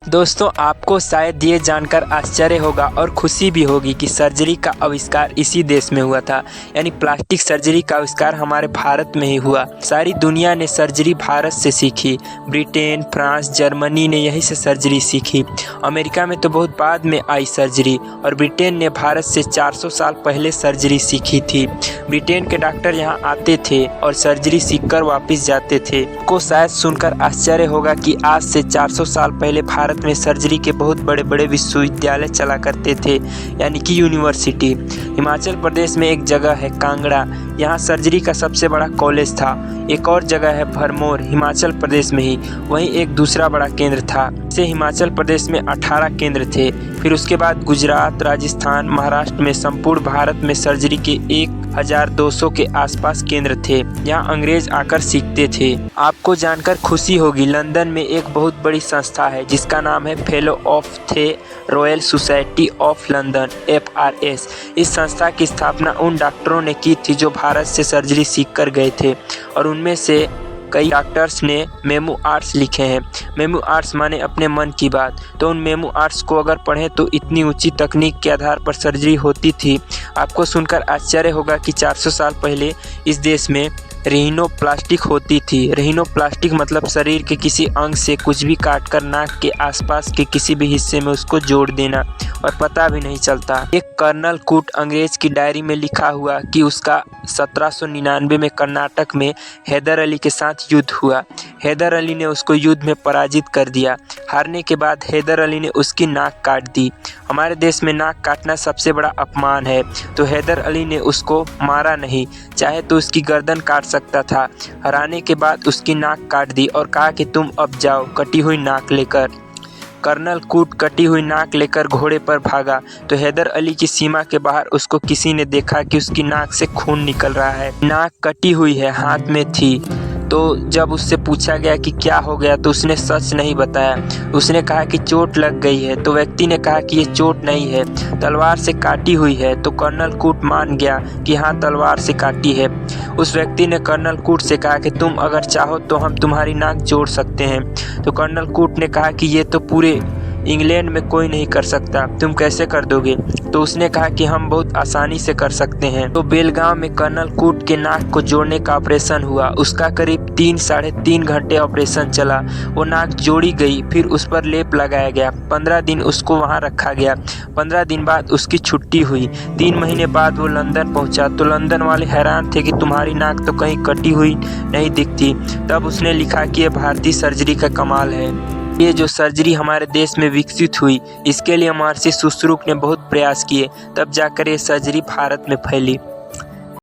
दोस्तों, आपको शायद ये जानकर आश्चर्य होगा और खुशी भी होगी कि सर्जरी का आविष्कार इसी देश में हुआ था। यानी प्लास्टिक सर्जरी का आविष्कार हमारे भारत में ही हुआ। सारी दुनिया ने सर्जरी भारत से सीखी। ब्रिटेन, फ्रांस, जर्मनी ने यहीं से सर्जरी सीखी। अमेरिका में तो बहुत बाद में आई सर्जरी, और ब्रिटेन ने भारत से 400 साल पहले सर्जरी सीखी थी। ब्रिटेन के डॉक्टर यहाँ आते थे और सर्जरी सीखकर वापस जाते थे। आपको शायद सुनकर आश्चर्य होगा कि आज से 400 साल पहले भारत में सर्जरी के बहुत बड़े बड़े विश्वविद्यालय चला करते थे, यानी कि यूनिवर्सिटी। हिमाचल प्रदेश में एक जगह है कांगड़ा, यहाँ सर्जरी का सबसे बड़ा कॉलेज था। एक और जगह है भरमौर, हिमाचल प्रदेश में ही, वहीं एक दूसरा बड़ा केंद्र था। से हिमाचल प्रदेश में 18 केंद्र थे। फिर उसके बाद गुजरात, राजस्थान, महाराष्ट्र में संपूर्ण भारत में सर्जरी के 1200 के आसपास केंद्र थे। यहाँ अंग्रेज आकर सीखते थे। आपको जानकर खुशी होगी, लंदन में एक बहुत बड़ी संस्था है जिसका नाम है fellow of the royal society of London, FRS। इस संस्था की स्थापना उन डॉक्टरों ने की थी जो भारत से सर्जरी सीख कर गए थे, और उनमें से कई डॉक्टर्स ने मेमोआर्स लिखे हैं। मेमोआर्स माने अपने मन की बात। तो उन मेमोआर्स को अगर पढ़ें तो इतनी ऊंची तकनीक के आधार पर सर्जरी होती थी। आपको सुनकर आश्चर्य होगा कि 400 साल पहले इस देश में रिहिनोप्लास्टिक होती थी। रिहिनोप्लास्टिक मतलब शरीर के किसी अंग से कुछ भी काटकर नाक के आसपास के किसी भी हिस्से में उसको जोड़ देना, और पता भी नहीं चलता। एक कर्नल कूट अंग्रेज की डायरी में लिखा हुआ कि उसका 1799 में कर्नाटक में हैदर अली के साथ युद्ध हुआ। हैदर अली ने उसको युद्ध में पराजित कर दिया। हारने के बाद हैदर अली ने उसकी नाक काट दी। हमारे देश में नाक काटना सबसे बड़ा अपमान है, तो हैदर अली ने उसको मारा नहीं, चाहे तो उसकी गर्दन काट सकता था। हराने के बाद उसकी नाक काट दी और कहा कि तुम अब जाओ कटी हुई नाक लेकर। कर्नल कूट कटी हुई नाक लेकर घोड़े पर भागा, तो हैदर अली की सीमा के बाहर उसको किसी ने देखा कि उसकी नाक से खून निकल रहा है। नाक कटी हुई है, हाथ में थी। तो जब उससे पूछा गया कि क्या हो गया, तो उसने सच नहीं बताया। उसने कहा कि चोट लग गई है। तो व्यक्ति ने कहा कि ये चोट नहीं है, तलवार से काटी हुई है। तो कर्नल कूट मान गया कि हाँ, तलवार से काटी है। उस व्यक्ति ने कर्नल कूट से कहा कि तुम अगर चाहो तो हम तुम्हारी नाक जोड़ सकते हैं। तो कर्नल कूट ने कहा कि ये तो पूरे इंग्लैंड में कोई नहीं कर सकता, तुम कैसे कर दोगे? तो उसने कहा कि हम बहुत आसानी से कर सकते हैं। तो बेलगांव में कर्नल कूट के नाक को जोड़ने का ऑपरेशन हुआ। उसका करीब 3-3.5 घंटे ऑपरेशन चला। वो नाक जोड़ी गई, फिर उस पर लेप लगाया गया। 15 दिन उसको वहाँ रखा गया। 15 दिन बाद उसकी छुट्टी हुई। 3 महीने बाद वो लंदन पहुँचा। तो लंदन वाले हैरान थे कि तुम्हारी नाक तो कहीं कटी हुई नहीं दिखती। तब उसने लिखा कि यह भारतीय सर्जरी का कमाल है। ये जो सर्जरी हमारे देश में विकसित हुई, इसके लिए महर्षि सुश्रुत ने बहुत प्रयास किए, तब जाकर ये सर्जरी भारत में फैली।